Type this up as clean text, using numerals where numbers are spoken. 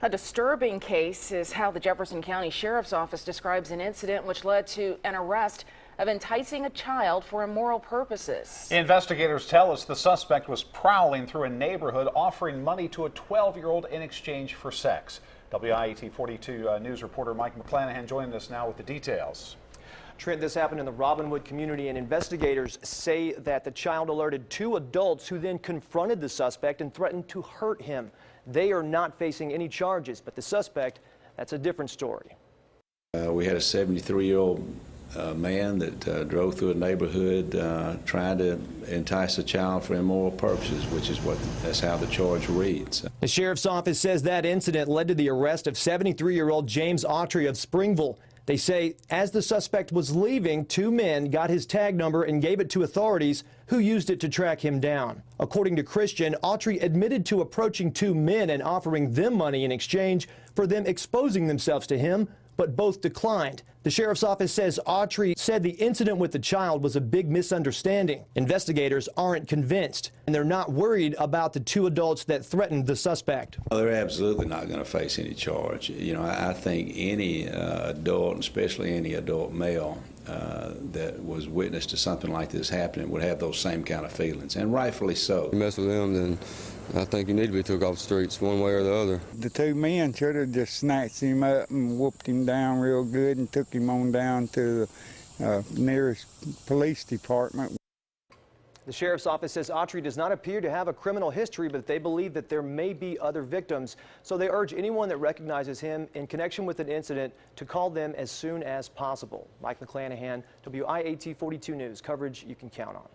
A disturbing case is how the Jefferson County Sheriff's Office describes an incident which led to an arrest of enticing a child for immoral purposes. Investigators tell us the suspect was prowling through a neighborhood offering money to a 12-year-old in exchange for sex. WIAT 42 news reporter Mike McClanahan joining us now with the details. Trent, this happened in the Robinwood community, and investigators say that the child alerted two adults who then confronted the suspect and threatened to hurt him. They are not facing any charges, but the suspect, that's a different story. We had a 73-year-old man that drove through a neighborhood trying to entice a child for immoral purposes, that's how the charge reads. The sheriff's office says that incident led to the arrest of 73-year-old James Autry of Springville. They say as the suspect was leaving, two men got his tag number and gave it to authorities who used it to track him down. According to Christian, Autry admitted to approaching two men and offering them money in exchange for them exposing themselves to him, but both declined. The sheriff's office says Autry said the incident with the child was a big misunderstanding. Investigators aren't convinced, and they're not worried about the two adults that threatened the suspect. Well, they're absolutely not going to face any charge. You know, I think any adult, and especially any adult male that was witness to something like this happening would have those same kind of feelings, and rightfully so. You mess with them, then I think you need to be took off the streets one way or the other. The two men should have just snatched him up and whooped him down real good and took him on down to the nearest police department. The sheriff's office says Autry does not appear to have a criminal history, but they believe that there may be other victims. So they urge anyone that recognizes him in connection with an incident to call them as soon as possible. Mike McClanahan, WIAT 42 News, coverage you can count on.